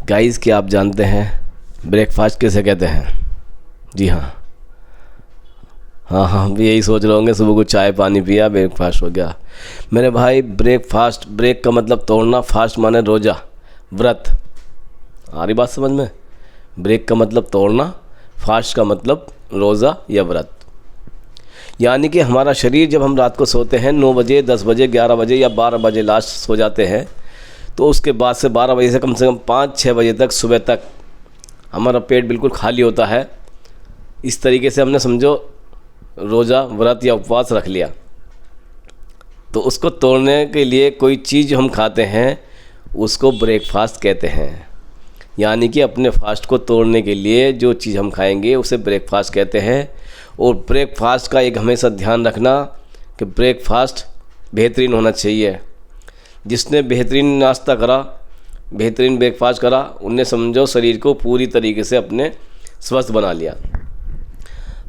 Guys کیا آپ جانتے ہیں بریک فاسٹ کیسے کہتے ہیں؟ جی ہاں ہم بھی یہی سوچ رہے ہوں گے صبح کو چائے پانی پیا بریک فاسٹ ہو گیا۔ میرے بھائی بریک فاسٹ، بریک کا مطلب توڑنا، فاسٹ مانے روزہ، ورت۔ آ رہی بات سمجھ میں؟ بریک کا مطلب توڑنا، فاسٹ کا مطلب روزہ یا ورت۔ یعنی کہ ہمارا شریر جب ہم رات کو سوتے ہیں 9 بجے، 10 بجے، 11 بجے یا 12 بجے لاسٹ سو جاتے ہیں، تو اس کے بعد سے 12 بجے سے کم 5-6 بجے تک صبح تک ہمارا پیٹ بالکل خالی ہوتا ہے۔ اس طریقے سے ہم نے سمجھو روزہ، ورت یا اپواس رکھ لیا، تو اس کو توڑنے کے لیے کوئی چیز جو ہم کھاتے ہیں اس کو بریک فاسٹ کہتے ہیں۔ یعنی کہ اپنے فاسٹ کو توڑنے کے لیے جو چیز ہم کھائیں گے اسے بریک فاسٹ کہتے ہیں۔ اور بریک فاسٹ کا ایک ہمیشہ دھیان رکھنا کہ بریک فاسٹ بہترین ہونا چاہیے۔ جس نے بہترین ناشتہ کرا، بہترین بریک فاسٹ کرا، ان نے سمجھو شریر کو پوری طریقے سے اپنے سوستھ بنا لیا۔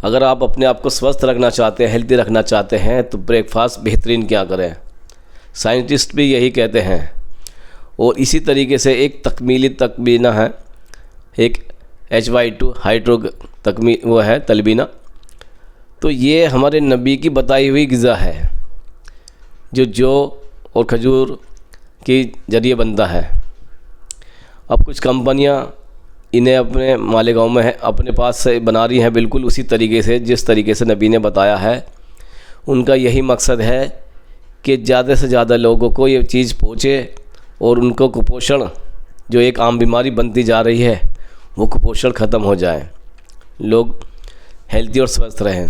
اگر آپ اپنے آپ کو سوستھ رکھنا چاہتے ہیں، ہیلتھی رکھنا چاہتے ہیں، تو بریک فاسٹ بہترین کیا کریں۔ سائنٹسٹ بھی یہی کہتے ہیں۔ اور اسی طریقے سے ایک تکمیلی تلبینہ ہے، ایک H2 ہائیڈرو وہ ہے تلبینہ، تو یہ ہمارے نبی کی بتائی ہوئی غذا ہے جو اور کھجور کے ذریعے بنتا ہے۔ اب کچھ کمپنیاں انہیں اپنے مالیگاؤں میں اپنے پاس سے بنا رہی ہیں بالکل اسی طریقے سے جس طریقے سے نبی نے بتایا ہے۔ ان کا یہی مقصد ہے کہ زیادہ سے زیادہ لوگوں کو یہ چیز پہنچے اور ان کو کپوشن جو ایک عام بیماری بنتی جا رہی ہے وہ کپوشن ختم ہو جائے، لوگ ہیلتھی اور سوستھ رہیں۔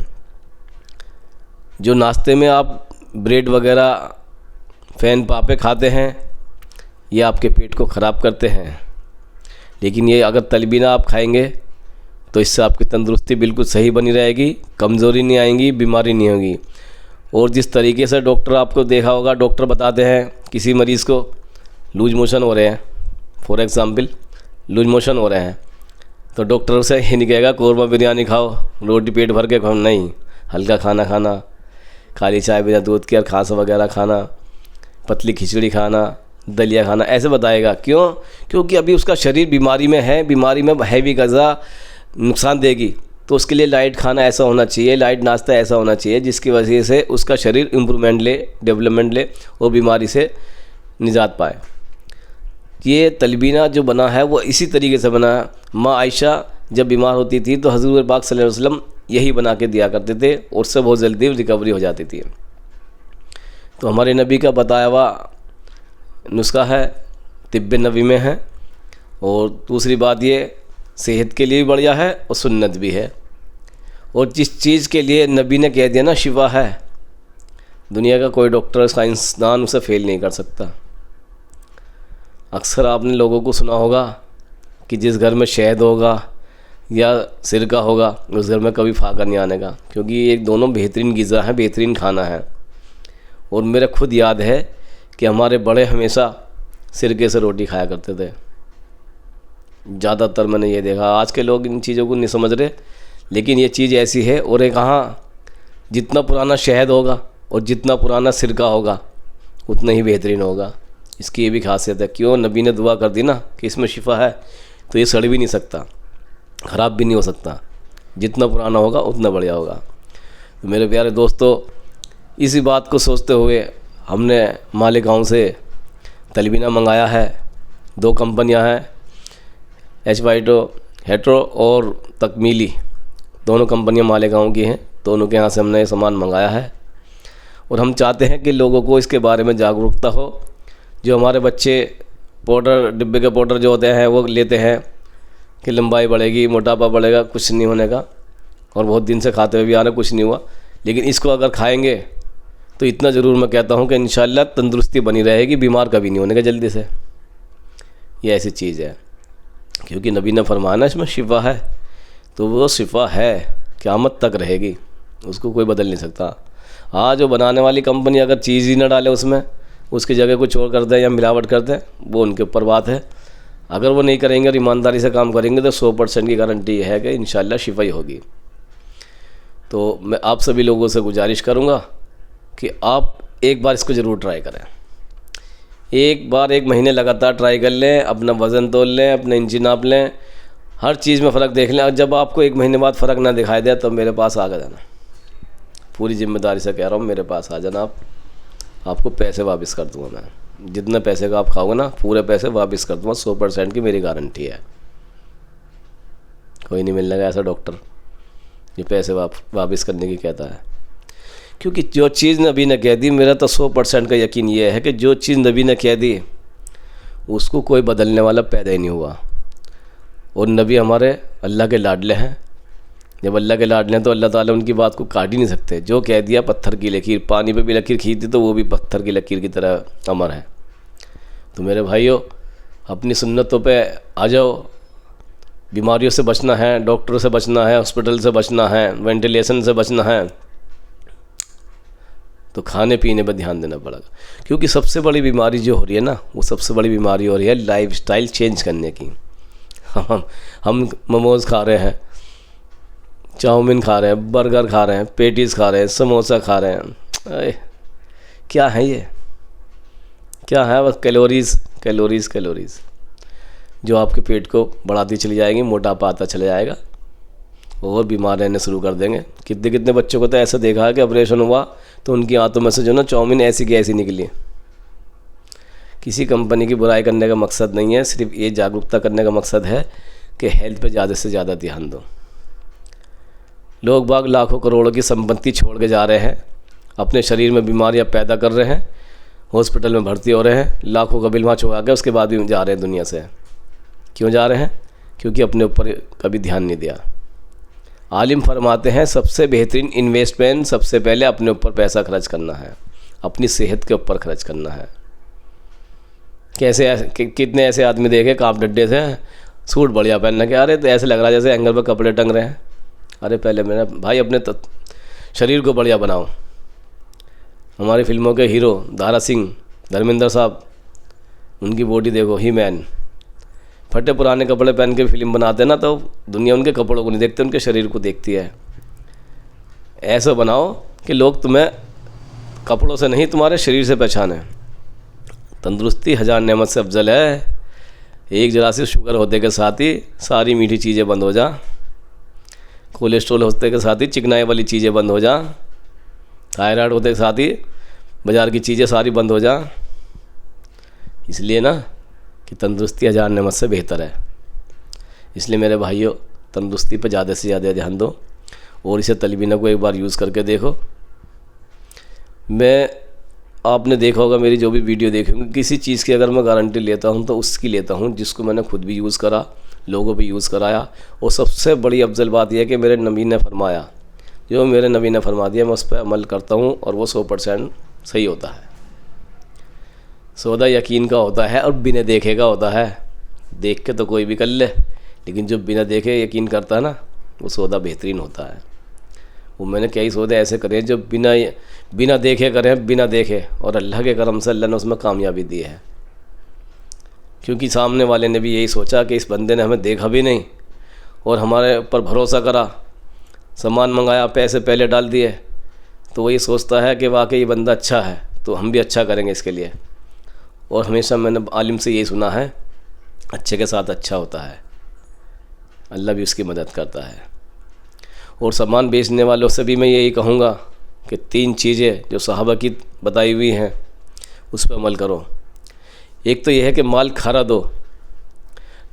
جو ناشتے میں آپ بریڈ وغیرہ فین پاپے کھاتے ہیں یہ آپ کے پیٹ کو خراب کرتے ہیں، لیکن یہ اگر تلبینہ آپ کھائیں گے تو اس سے آپ کی تندرستی بالکل صحیح بنی رہے گی، کمزوری نہیں آئیں گی، بیماری نہیں ہوگی۔ اور جس طریقے سے ڈاکٹر آپ کو دیکھا ہوگا، ڈاکٹر بتاتے ہیں کسی مریض کو لوز موشن ہو رہے ہیں، فار ایگزامپل لوز موشن ہو رہے ہیں، تو ڈاکٹر سے یہ نہیں کہے گا قورمہ بریانی کھاؤ، روٹی پیٹ بھر کے کھاؤ، نہیں، ہلکا کھانا کھانا، خالی چائے بنا دودھ کی اور کھاس وغیرہ کھانا، پتلی کھچڑی کھانا، دلیا کھانا، ایسے بتائے گا۔ کیونکہ ابھی اس کا شریر بیماری میں ہے، بیماری میں ہیوی غذا نقصان دے گی، تو اس کے لیے لائٹ کھانا ایسا ہونا چاہیے، لائٹ ناشتہ ایسا ہونا چاہیے جس کی وجہ سے اس کا شریر امپرومنٹ لے، ڈیولپمنٹ لے اور بیماری سے نجات پائے۔ یہ تلبینہ جو بنا ہے وہ اسی طریقے سے بنا ہے۔ ماں عائشہ جب بیمار ہوتی تھی تو حضور پاک صلی اللہ علیہ وسلم یہی بنا کے دیا کرتے تھے اور اس سے بہت جلدی ریکوری ہو جاتی تھی۔ تو ہمارے نبی کا بتایا ہوا نسخہ ہے، طب نبی میں ہے، اور دوسری بات یہ صحت کے لیے بھی بڑھیا ہے اور سنت بھی ہے۔ اور جس چیز کے لیے نبی نے کہہ دیا نا شفا ہے، دنیا کا کوئی ڈاکٹر سائنسدان اسے فیل نہیں کر سکتا۔ اکثر آپ نے لوگوں کو سنا ہوگا کہ جس گھر میں شہد ہوگا یا سرکہ ہوگا اس گھر میں کبھی فاقہ نہیں آنے گا، کیونکہ یہ دونوں بہترین غذا ہیں، بہترین کھانا ہے۔ اور میرا خود یاد ہے کہ ہمارے بڑے ہمیشہ سرکے سے روٹی کھایا کرتے تھے، زیادہ تر میں نے یہ دیکھا۔ آج کے لوگ ان چیزوں کو نہیں سمجھ رہے، لیکن یہ چیز ایسی ہے۔ اور ایک جتنا پرانا شہد ہوگا اور جتنا پرانا سرکہ ہوگا اتنا ہی بہترین ہوگا۔ اس کی یہ بھی خاصیت ہے، کیوں نبی نے دعا کر دی نا کہ اس میں شفا ہے، تو یہ سڑ بھی نہیں سکتا، خراب بھی نہیں ہو سکتا، جتنا پرانا ہوگا اتنا بڑھیا ہوگا۔ تو میرے پیارے دوستو، اسی بات کو سوچتے ہوئے ہم نے مالیگاؤں سے تلبینہ منگایا ہے۔ 2 کمپنیاں ہیں، H2 ہیٹرو اور تکمیلی، دونوں کمپنیاں مالیگاؤں کی ہیں، دونوں کے ہاں سے ہم نے یہ سامان منگایا ہے۔ اور ہم چاہتے ہیں کہ لوگوں کو اس کے بارے میں جاگرکتا ہو۔ جو ہمارے بچے پاؤڈر، ڈبے کے پاؤڈر جو ہوتے ہیں وہ لیتے ہیں کہ لمبائی بڑھے گی، موٹاپا بڑھے گا، کچھ نہیں ہونے کا، اور بہت دن سے کھاتے ہوئے بھی آ رہے کچھ نہیں ہوا، لیکن اس کو اگر کھائیں گے تو اتنا ضرور میں کہتا ہوں کہ انشاءاللہ تندرستی بنی رہے گی، بیمار کبھی نہیں ہونے کا جلدی سے۔ یہ ایسی چیز ہے، کیونکہ نبی نے فرمایا نا اس میں شفا ہے، تو وہ شفا ہے، قیامت تک رہے گی، اس کو کوئی بدل نہیں سکتا۔ جو بنانے والی کمپنی اگر چیز ہی نہ ڈالے اس میں، اس کی جگہ کچھ اور کر دیں یا ملاوٹ کر دیں، وہ ان کے اوپر بات ہے۔ اگر وہ نہیں کریں گے اور ایمانداری سے کام کریں گے تو 100% کی گارنٹی ہے کہ انشاءاللہ شفا ہی ہوگی۔ تو میں آپ سبھی لوگوں سے گزارش کروں گا کہ آپ ایک بار اس کو ضرور ٹرائی کریں۔ ایک بار 1 مہینے لگاتار ٹرائی کر لیں، اپنا وزن تول لیں، اپنا انچی ناپ لیں، ہر چیز میں فرق دیکھ لیں، اور جب آپ کو 1 مہینے بعد فرق نہ دکھائی دے تو میرے پاس آ جانا، پوری ذمہ داری سے کہہ رہا ہوں، میرے پاس آ جانا آپ کو پیسے واپس کر دوں گا میں، جتنے پیسے کا آپ کھاؤ گے نا پورے پیسے واپس کر دوں گا، 100% کی میری گارنٹی ہے۔ کوئی نہیں ملنے گا ایسا ڈاکٹر جو پیسے واپس کرنے کی کہتا ہے، کیونکہ جو چیز نبی نے کہہ دی، میرا تو 100% کا یقین یہ ہے کہ جو چیز نبی نے کہہ دی اس کو کوئی بدلنے والا پیدا ہی نہیں ہوا، اور نبی ہمارے اللہ کے لاڈلے ہیں، جب اللہ کے لاڈلے ہیں تو اللہ تعالیٰ ان کی بات کو کاٹ ہی نہیں سکتے، جو کہہ دیا پتھر کی لکیر، پانی پہ بھی لکیر کھینچتی تو وہ بھی پتھر کی لکیر کی طرح امر ہے۔ تو میرے بھائیوں، اپنی سنتوں پہ آ جاؤ، بیماریوں سے بچنا ہے، ڈاکٹروں سے بچنا ہے، ہاسپٹل سے بچنا ہے، وینٹیلیشن سے بچنا ہے، تو کھانے پینے پہ دھیان دینا پڑے گا، کیونکہ سب سے بڑی بیماری جو ہو رہی ہے نا، وہ سب سے بڑی بیماری ہو رہی ہے لائف سٹائل چینج کرنے کی۔ ہم موموز کھا رہے ہیں، چاؤمین کھا رہے ہیں، برگر کھا رہے ہیں، پیٹیز کھا رہے ہیں، سموسا کھا رہے ہیں، کیا ہے یہ؟ کیا ہے؟ بس کیلوریز جو آپ کے پیٹ کو بڑھاتی چلی جائے گی، موٹاپا آتا چلا جائے گا اور بیمار رہنے شروع کر دیں گے۔ کتنے بچوں کو تو ایسا دیکھا ہے کہ آپریشن ہوا تو ان کی آنتوں میں سے جو نا چاؤمین ایسی کی ایسی نکلی۔ کسی کمپنی کی برائی کرنے کا مقصد نہیں ہے، صرف یہ جاگرکتا کرنے کا مقصد ہے کہ ہیلتھ پہ زیادہ سے زیادہ دھیان دو۔ لوگ باغ لاکھوں کروڑوں کی سمپتی چھوڑ کے جا رہے ہیں، اپنے شریر میں بیماریاں پیدا کر رہے ہیں، ہاسپٹل میں بھرتی ہو رہے ہیں، لاکھوں کا بل وہاں چکا کے اس کے بعد بھی جا رہے ہیں دنیا سے۔ کیوں جا رہے ہیں؟ کیونکہ اپنے اوپر کبھی دھیان نہیں دیا۔ عالم فرماتے ہیں سب سے بہترین انویسٹمنٹ سب سے پہلے اپنے اوپر پیسہ خرچ کرنا ہے، اپنی صحت کے اوپر خرچ کرنا ہے۔ کتنے ایسے آدمی دیکھے کانپ ڈڈے سے، سوٹ بڑھیا پہننا کہ ارے تو ایسے لگ رہا ہے جیسے اینگل پہ کپڑے ٹنگ رہے ہیں۔ ارے پہلے میرا بھائی اپنے شریر کو بڑھیا بناؤ۔ ہماری فلموں کے ہیرو دھارا سنگھ، دھرمیندر صاحب، ان کی باڈی دیکھو، ہی مین، پھٹے پرانے کپڑے پہن کے فلم بناتے ہیں نا تو دنیا ان کے کپڑوں کو نہیں دیکھتے، ان کے شریر کو دیکھتی ہے۔ ایسا بناؤ کہ لوگ تمہیں کپڑوں سے نہیں تمہارے شریر سے پہچانیں۔ تندرستی 1000 نعمت سے افضل ہے۔ ایک ذرا سی شوگر ہوتے کے ساتھ ہی ساری میٹھی چیزیں بند ہو جا، کولیسٹرول ہوتے کے ساتھ ہی چکنائی والی چیزیں بند ہو جا، تھائرائڈ ہوتے کے ساتھ ہی بازار کی چیزیں ساری بند ہو جا۔ اس لیے نا کہ تندرستی 1000 نعمت سے بہتر ہے۔ اس لیے میرے بھائیوں، تندرستی پہ زیادہ سے زیادہ دھیان دو، اور اسے تلبینہ کو ایک بار یوز کر کے دیکھو۔ آپ نے دیکھا ہوگا میری جو بھی ویڈیو دیکھیں گے، کسی چیز کی اگر میں گارنٹی لیتا ہوں تو اس کی لیتا ہوں جس کو میں نے خود بھی یوز کرا، لوگوں پہ یوز کرایا، اور سب سے بڑی افضل بات یہ ہے کہ میرے نبی نے فرمایا، جو میرے نبی نے فرما دیا میں اس پہ عمل کرتا ہوں، اور وہ 100% صحیح ہوتا ہے۔ سودا یقین کا ہوتا ہے اور بنا دیکھے کا ہوتا ہے۔ دیکھ کے تو کوئی بھی کر لے، لیکن جو بنا دیکھے یقین کرتا ہے نا، وہ سودا بہترین ہوتا ہے۔ وہ میں نے کئی سودے ایسے کرے جو بنا دیکھے کریں، بنا دیکھے، اور اللہ کے کرم سے اللہ نے اس میں کامیابی دی ہے، کیونکہ سامنے والے نے بھی یہی سوچا کہ اس بندے نے ہمیں دیکھا بھی نہیں اور ہمارے اوپر بھروسہ کرا، سامان منگایا، پیسے پہلے ڈال دیے، تو وہ یہ سوچتا ہے کہ واقعی یہ بندہ اچھا ہے تو ہم بھی اچھا کریں گے اس کے لیے۔ اور ہمیشہ میں نے عالم سے یہی سنا ہے، اچھے کے ساتھ اچھا ہوتا ہے، اللہ بھی اس کی مدد کرتا ہے۔ اور سامان بیچنے والوں سے بھی میں یہی کہوں گا کہ 3 چیزیں جو صحابہ کی بتائی ہوئی ہیں اس پہ عمل کرو۔ ایک تو یہ ہے کہ مال کھارا دو،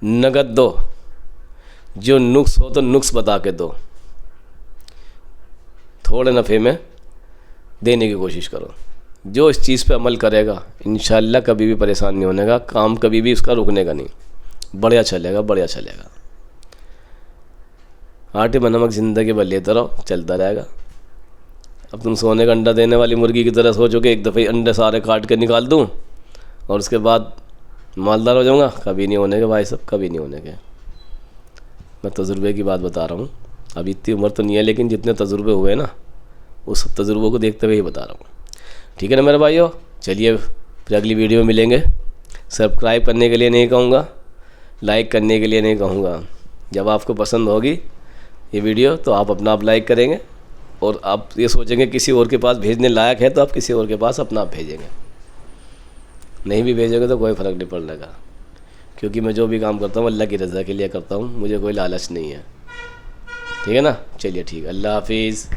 نقد دو، جو نقص ہو تو نقص بتا کے دو، تھوڑے نفع میں دینے کی کوشش کرو۔ جو اس چیز پہ عمل کرے گا انشاءاللہ کبھی بھی پریشان نہیں ہونے گا، کام کبھی بھی اس کا رکنے گا نہیں، بڑھیا چلے گا، بڑھیا چلے گا۔ آٹے میں نمک زندگی بھر لیتے رہو، چلتا رہے گا۔ اب تم سونے کا انڈا دینے والی مرغی کی طرح سوچو کہ ایک دفعہ انڈے سارے کاٹ کے نکال دوں اور اس کے بعد مالدار ہو جاؤں گا، کبھی نہیں ہونے کے بھائی صاحب، کبھی نہیں ہونے کے۔ میں تجربے کی بات بتا رہا ہوں، ابھی اتنی عمر تو نہیں ہے لیکن جتنے تجربے ہوئے نا اس سب تجربوں کو دیکھتے ہوئے ہی بتا رہا ہوں۔ ٹھیک ہے نا میرے بھائیو، چلیے پھر اگلی ویڈیو میں ملیں گے۔ سبسکرائب کرنے کے لیے نہیں کہوں گا، لائک کرنے کے لیے نہیں کہوں گا۔ جب آپ کو پسند ہوگی یہ ویڈیو تو آپ اپنا آپ لائک کریں گے، اور آپ یہ سوچیں گے کسی اور کے پاس بھیجنے لائق ہے تو آپ کسی اور کے پاس اپنا آپ بھیجیں گے۔ نہیں بھی بھیجو گے تو کوئی فرق نہیں پڑنے کا، کیونکہ میں جو بھی کام کرتا ہوں اللہ کی رضا کے لیے کرتا ہوں، مجھے کوئی لالچ نہیں ہے، ٹھیک ہے نا؟ چلیے ٹھیک ہے، اللہ حافظ.